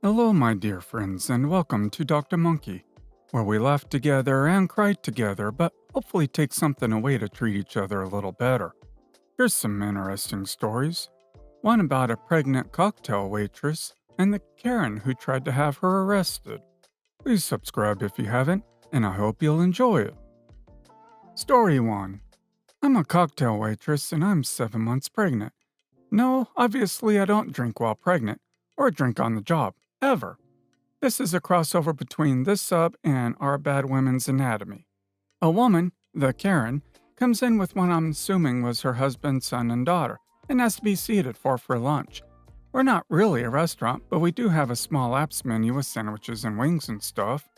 Hello, my dear friends, and welcome to Dr. Monkey, where we laugh together and cry together, but hopefully take something away to treat each other a little better. Here's some interesting stories. One about a pregnant cocktail waitress and the Karen who tried to have her arrested. Please subscribe if you haven't, and I hope you'll enjoy it. Story 1. I'm a cocktail waitress and I'm 7 months pregnant. No, obviously I don't drink while pregnant, or drink on the job, ever. This is a crossover between this sub and Our Bad Women's Anatomy. A woman, the Karen, comes in with what I'm assuming was her husband, son, and daughter, and has to be seated for lunch. We're not really a restaurant, but we do have a small apps menu with sandwiches and wings and stuff.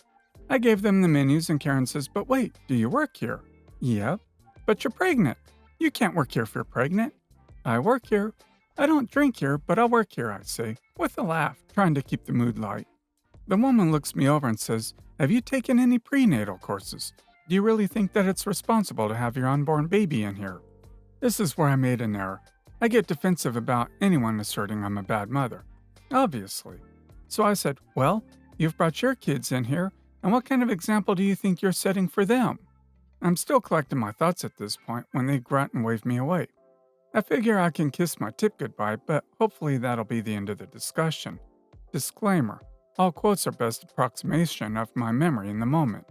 I gave them the menus, and Karen says, "But wait, do you work here?" "Yep." "But you're pregnant. You can't work here if you're pregnant." "I work here. I don't drink here, but I work here," I say, with a laugh, trying to keep the mood light. The woman looks me over and says, "Have you taken any prenatal courses? Do you really think that it's responsible to have your unborn baby in here?" This is where I made an error. I get defensive about anyone asserting I'm a bad mother. Obviously. So I said, "Well, you've brought your kids in here, and what kind of example do you think you're setting for them?" I'm still collecting my thoughts at this point when they grunt and wave me away. I figure I can kiss my tip goodbye, but hopefully that'll be the end of the discussion. Disclaimer: all quotes are best approximation of my memory in the moment.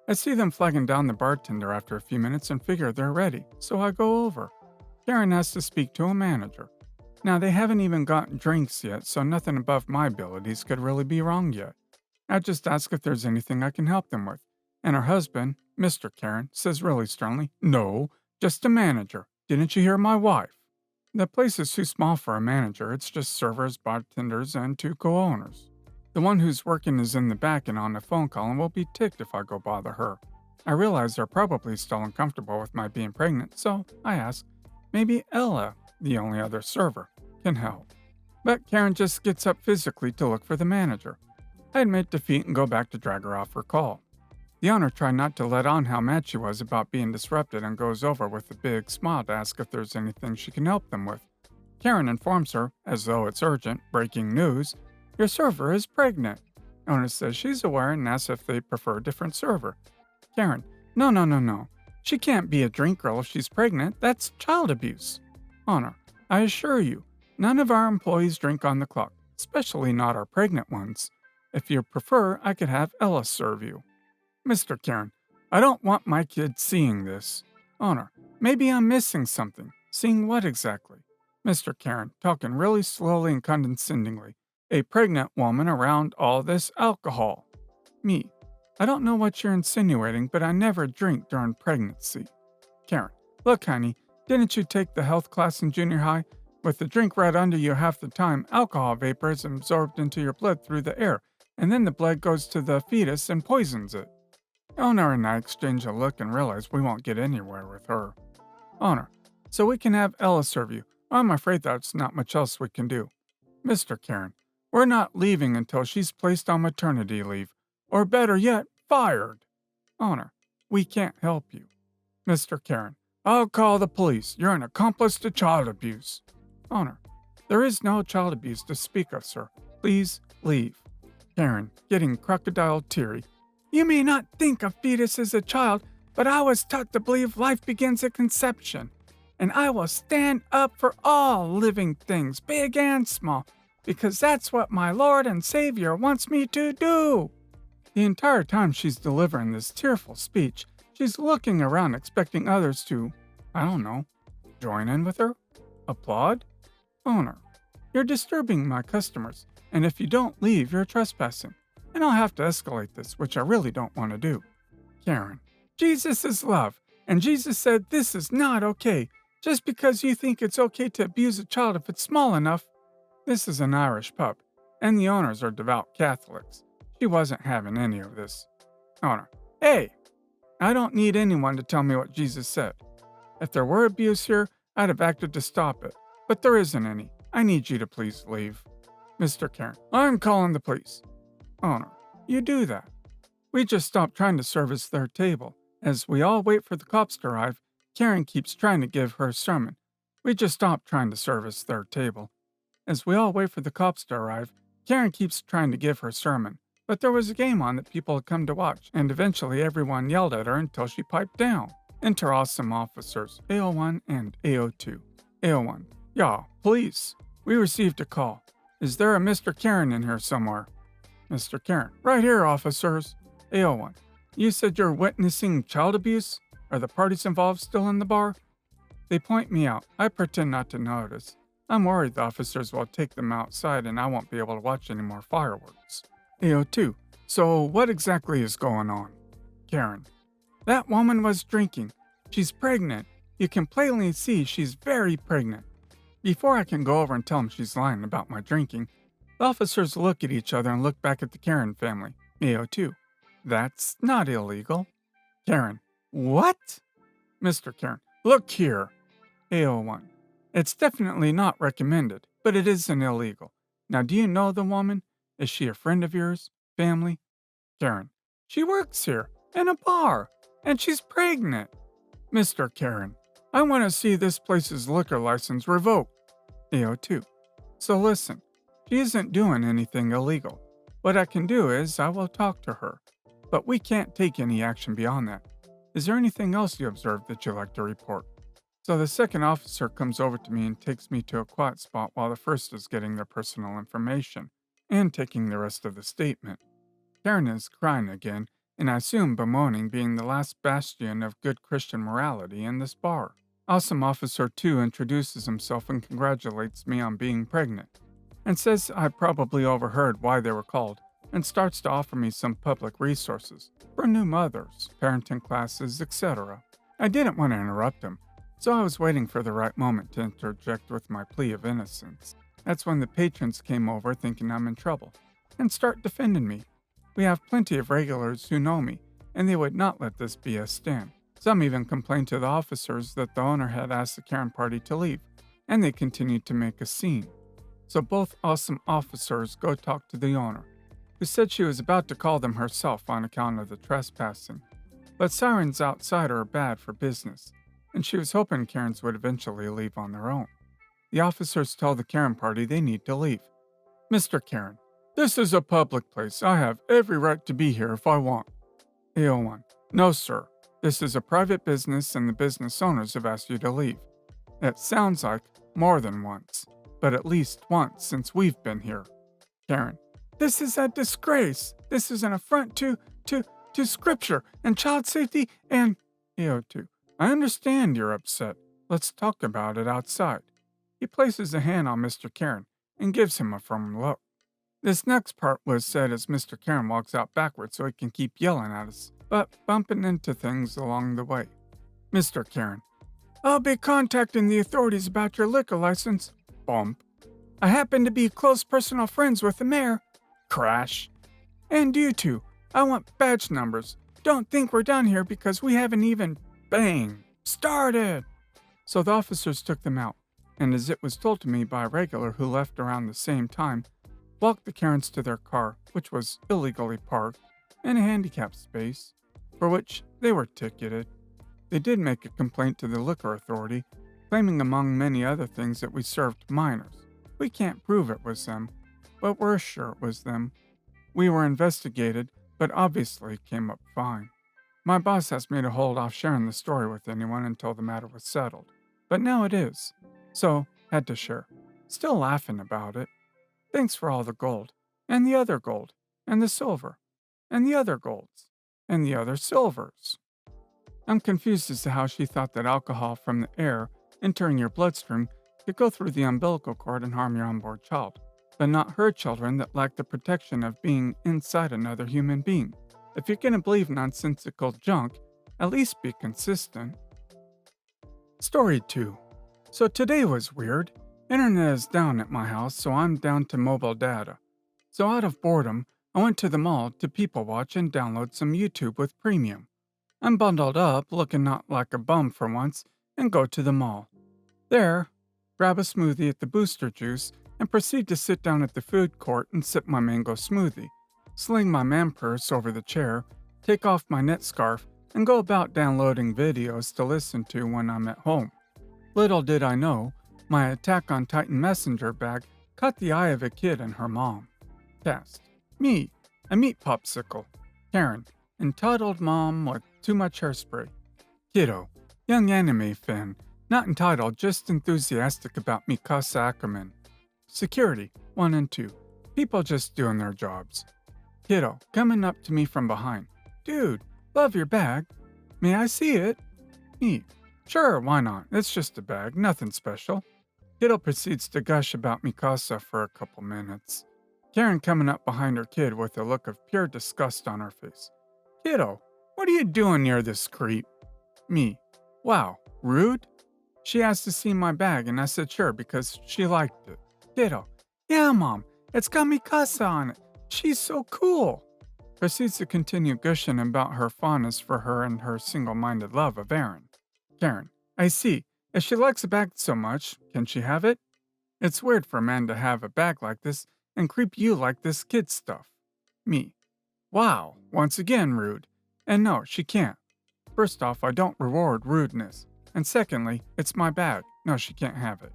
I see them flagging down the bartender after a few minutes and figure they're ready, so I go over. Karen has to speak to a manager. Now, they haven't even gotten drinks yet, so nothing above my abilities could really be wrong yet. I just ask if there's anything I can help them with, and her husband, Mr. Karen, says really sternly, "No, just a manager. Didn't you hear my wife?" The place is too small for a manager. It's just servers, bartenders, and two co-owners. The one who's working is in the back and on a phone call and will be ticked if I go bother her. I realize they're probably still uncomfortable with my being pregnant, so I ask, maybe Ella, the only other server, can help. But Karen just gets up physically to look for the manager. I admit defeat and go back to drag her off her call. The owner tried not to let on how mad she was about being disrupted and goes over with a big smile to ask if there's anything she can help them with. Karen informs her, as though it's urgent, breaking news, "Your server is pregnant." Owner says she's aware and asks if they prefer a different server. Karen, No. She can't be a drink girl if she's pregnant. That's child abuse." Owner, "I assure you, none of our employees drink on the clock, especially not our pregnant ones. If you prefer, I could have Ella serve you." Mr. Karen, "I don't want my kids seeing this." Owner, "Maybe I'm missing something." "Seeing what exactly?" Mr. Karen, talking really slowly and condescendingly. "A pregnant woman around all this alcohol." Me, "I don't know what you're insinuating, but I never drink during pregnancy." Karen, "Look, honey, didn't you take the health class in junior high? With the drink right under you half the time, alcohol vapor is absorbed into your blood through the air, and then the blood goes to the fetus and poisons it." Owner and I exchange a look and realize we won't get anywhere with her. Owner, "So we can have Ella serve you. I'm afraid that's not much else we can do." Mr. Karen, "We're not leaving until she's placed on maternity leave, or better yet, fired." Owner, "We can't help you." Mr. Karen, "I'll call the police. You're an accomplice to child abuse." Owner, "There is no child abuse to speak of, sir. Please leave." Karen, getting crocodile teary, "You may not think a fetus is a child, but I was taught to believe life begins at conception. And I will stand up for all living things, big and small, because that's what my Lord and Savior wants me to do." The entire time she's delivering this tearful speech, she's looking around expecting others to, I don't know, join in with her? Applaud? Owner, "You're disturbing my customers, and if you don't leave, you're trespassing. And I'll have to escalate this, which I really don't want to do." Karen, "Jesus is love, and Jesus said this is not okay. Just because you think it's okay to abuse a child if it's small enough." This is an Irish pub, and the owners are devout Catholics. She wasn't having any of this. Owner, "Hey, I don't need anyone to tell me what Jesus said. If there were abuse here, I'd have acted to stop it. But there isn't any. I need you to please leave." Mr. Karen, "I'm calling the police." Owner, "You do that." We just stopped trying to service their table. As we all wait for the cops to arrive, Karen keeps trying to give her sermon. We just stopped trying to service their table. As we all wait for the cops to arrive, Karen keeps trying to give her sermon, but there was a game on that people had come to watch, and eventually everyone yelled at her until she piped down. Enter awesome officers, AO1 and AO2. AO1. Yeah, police. We received a call. Is there a Mr. Karen in here somewhere? Mr. Karen. Right here, officers. AO1. You said you're witnessing child abuse? Are the parties involved still in the bar? They point me out. I pretend not to notice. I'm worried the officers will take them outside and I won't be able to watch any more fireworks. AO2. So what exactly is going on? Karen. That woman was drinking. She's pregnant. You can plainly see she's very pregnant. Before I can go over and tell them she's lying about my drinking, the officers look at each other and look back at the Karen family. AO2. That's not illegal. Karen. What? Mr. Karen. Look here. AO1. It's definitely not recommended, but it isn't illegal. Now, do you know the woman? Is she a friend of yours? Family? Karen. She works here, in a bar, and she's pregnant. Mr. Karen. I want to see this place's liquor license revoked. AO2. So listen, she isn't doing anything illegal. What I can do is I will talk to her, but we can't take any action beyond that. Is there anything else you observed that you'd like to report? So the second officer comes over to me and takes me to a quiet spot while the first is getting their personal information and taking the rest of the statement. Karen is crying again, and I assume bemoaning being the last bastion of good Christian morality in this bar. Awesome Officer 2 introduces himself and congratulates me on being pregnant, and says I probably overheard why they were called, and starts to offer me some public resources for new mothers, parenting classes, etc. I didn't want to interrupt him, so I was waiting for the right moment to interject with my plea of innocence. That's when the patrons came over thinking I'm in trouble, and start defending me. We have plenty of regulars who know me, and they would not let this BS stand. Some even complained to the officers that the owner had asked the Karen party to leave, and they continued to make a scene. So both awesome officers go talk to the owner, who said she was about to call them herself on account of the trespassing. But sirens outside are bad for business, and she was hoping Karens would eventually leave on their own. The officers tell the Karen party they need to leave. Mr. Karen. This is a public place. I have every right to be here if I want. AO1. No, sir. This is a private business and the business owners have asked you to leave. It sounds like more than once, but at least once since we've been here. Karen. This is a disgrace. This is an affront to scripture and child safety and... AO2. I understand you're upset. Let's talk about it outside. He places a hand on Mr. Karen and gives him a firm look. This next part was said as Mr. Karen walks out backwards so he can keep yelling at us, but bumping into things along the way. Mr. Karen. I'll be contacting the authorities about your liquor license. Bump. I happen to be close personal friends with the mayor. Crash. And you two. I want badge numbers. Don't think we're done here because we haven't even, bang, started. So the officers took them out, and as it was told to me by a regular who left around the same time, walked the Karens to their car, which was illegally parked, in a handicapped space, for which they were ticketed. They did make a complaint to the liquor authority, claiming among many other things that we served minors. We can't prove it was them, but we're sure it was them. We were investigated, but obviously came up fine. My boss asked me to hold off sharing the story with anyone until the matter was settled, but now it is, so had to share. Still laughing about it. Thanks for all the gold, and the other gold, and the silver, and the other golds, and the other silvers. I'm confused as to how she thought that alcohol from the air entering your bloodstream could go through the umbilical cord and harm your unborn child, but not her children that lack the protection of being inside another human being. If you're going to believe nonsensical junk, at least be consistent. Story 2. So today was weird. Internet is down at my house, so I'm down to mobile data. So out of boredom, I went to the mall to people watch and download some YouTube with premium. I'm bundled up, looking not like a bum for once, and go to the mall. There, grab a smoothie at the Booster Juice, and proceed to sit down at the food court and sip my mango smoothie, sling my man purse over the chair, take off my knit scarf, and go about downloading videos to listen to when I'm at home. Little did I know, my Attack on Titan messenger bag caught the eye of a kid and her mom. Cast. Me, a meat popsicle. Karen, entitled mom with too much hairspray. Kiddo, young anime fan, not entitled, just enthusiastic about Mikasa Ackerman. Security, 1 and 2. People just doing their jobs. Kiddo, coming up to me from behind. Dude, love your bag. May I see it? Me. Sure, why not? It's just a bag, nothing special. Kiddo proceeds to gush about Mikasa for a couple minutes. Karen coming up behind her kid with a look of pure disgust on her face. Kiddo, what are you doing near this creep? Me. Wow, rude? She asked to see my bag and I said sure because she liked it. Kiddo. Yeah, Mom, it's got Mikasa on it. She's so cool. Proceeds to continue gushing about her fondness for her and her single-minded love of Aaron. Karen. I see. If she likes a bag so much, can she have it? It's weird for a man to have a bag like this and creep you like this kid stuff. Me. Wow, once again rude. And no, she can't. First off, I don't reward rudeness. And secondly, it's my bag. No, she can't have it.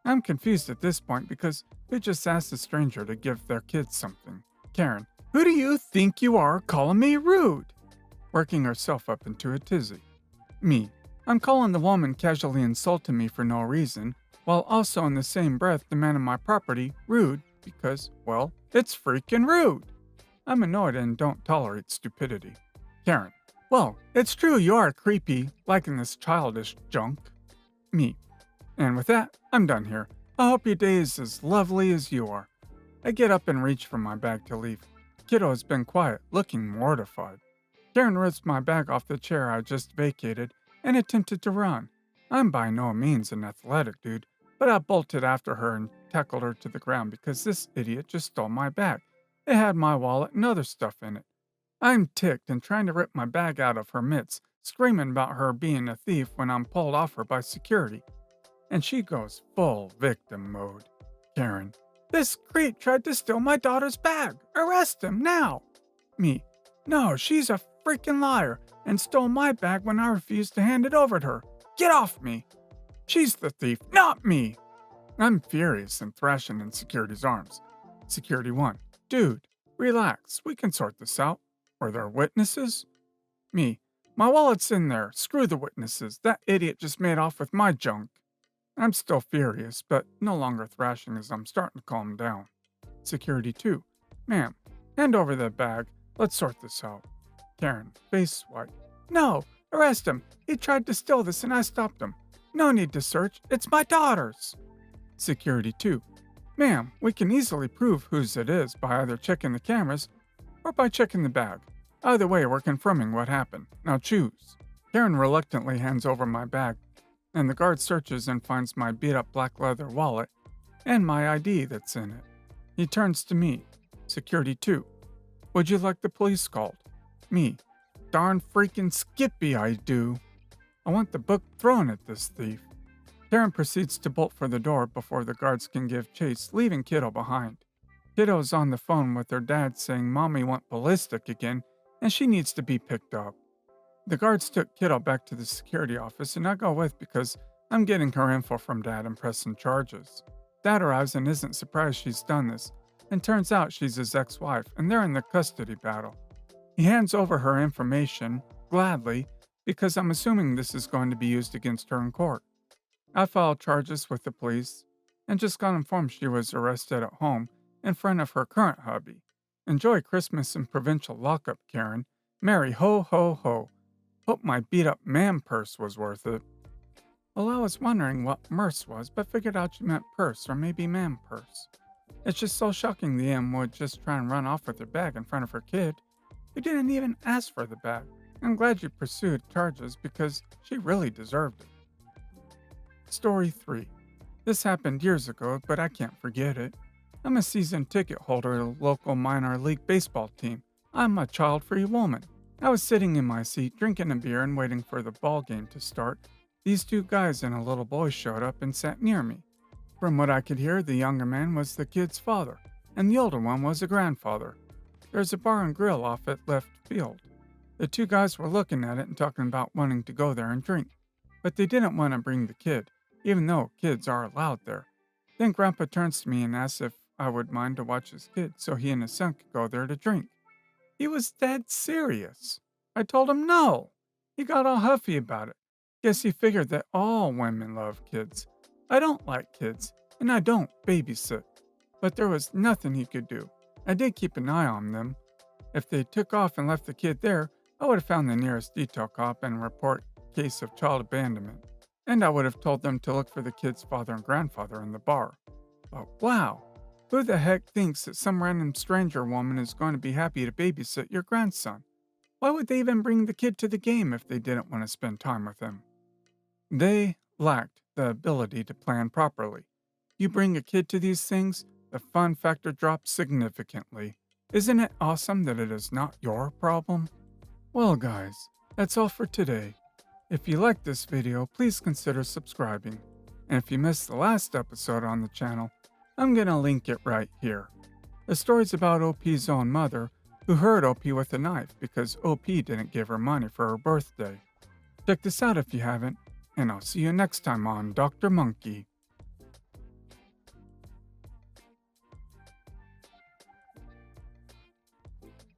I'm confused at this point because they just asked a stranger to give their kids something. Karen. Who do you think you are calling me rude? Working herself up into a tizzy. Me. I'm calling the woman casually insulting me for no reason, while also in the same breath demanding my property rude because, well, it's freaking rude. I'm annoyed and don't tolerate stupidity. Karen. Well, it's true you are creepy, liking this childish junk. Me. And with that, I'm done here. I hope your day is as lovely as you are. I get up and reach for my bag to leave. Kiddo has been quiet, looking mortified. Karen rips my bag off the chair I just vacated and attempted to run. I'm by no means an athletic dude, but I bolted after her and tackled her to the ground because this idiot just stole my bag. It had my wallet and other stuff in it. I'm ticked and trying to rip my bag out of her mitts, screaming about her being a thief when I'm pulled off her by security. And she goes full victim mode. Karen. This creep tried to steal my daughter's bag. Arrest him now. Me. No, she's a freaking liar and stole my bag when I refused to hand it over to her. Get off me. She's the thief, not me. I'm furious and thrashing in security's arms. Security 1. Dude, relax. We can sort this out. Were there witnesses? Me. My wallet's in there. Screw the witnesses. That idiot just made off with my junk. I'm still furious, but no longer thrashing as I'm starting to calm down. Security 2. Ma'am, hand over that bag. Let's sort this out. Karen, face white. No, arrest him. He tried to steal this and I stopped him. No need to search. It's my daughter's. Security 2. Ma'am, we can easily prove whose it is by either checking the cameras or by checking the bag. Either way, we're confirming what happened. Now choose. Karen reluctantly hands over my bag, and the guard searches and finds my beat-up black leather wallet and my ID that's in it. He turns to me. Security 2. Would you like the police called? Me. Darn freaking Skippy I do. I want the book thrown at this thief. Karen proceeds to bolt for the door before the guards can give chase, leaving Kiddo behind. Kiddo's on the phone with her dad saying Mommy went ballistic again and she needs to be picked up. The guards took Kiddo back to the security office and I go with because I'm getting her info from Dad and pressing charges. Dad arrives and isn't surprised she's done this, and turns out she's his ex-wife and they're in the custody battle. He hands over her information, gladly, because I'm assuming this is going to be used against her in court. I filed charges with the police and just got informed she was arrested at home in front of her current hubby. Enjoy Christmas in provincial lockup, Karen. Merry ho ho ho. Hope my beat-up man purse was worth it. Well, I was wondering what merce was, but figured out you meant purse or maybe man purse. It's just so shocking the M would just try and run off with her bag in front of her kid, who didn't even ask for the bag. I'm glad you pursued charges because she really deserved it. Story 3. This happened years ago, but I can't forget it. I'm a season ticket holder at a local minor league baseball team. I'm a child-free woman. I was sitting in my seat, drinking a beer and waiting for the ball game to start. These 2 guys and a little boy showed up and sat near me. From what I could hear, the younger man was the kid's father, and the older one was a grandfather. There's a bar and grill off at left field. The 2 guys were looking at it and talking about wanting to go there and drink, but they didn't want to bring the kid, even though kids are allowed there. Then Grandpa turns to me and asks if I would mind to watch his kid so he and his son could go there to drink. He was dead serious. I told him no. He got all huffy about it. Guess he figured that all women love kids. I don't like kids, and I don't babysit. But there was nothing he could do. I did keep an eye on them. If they took off and left the kid there, I would have found the nearest detail cop and report case of child abandonment. And I would have told them to look for the kid's father and grandfather in the bar. But wow, who the heck thinks that some random stranger woman is going to be happy to babysit your grandson? Why would they even bring the kid to the game if they didn't want to spend time with him? They lacked the ability to plan properly. You bring a kid to these things, the fun factor drops significantly. Isn't it awesome that it is not your problem? Well, guys, that's all for today. If you liked this video, please consider subscribing. And if you missed the last episode on the channel, I'm gonna link it right here. The story's about OP's own mother, who hurt OP with a knife because OP didn't give her money for her birthday. Check this out if you haven't, and I'll see you next time on Dr. Monkey.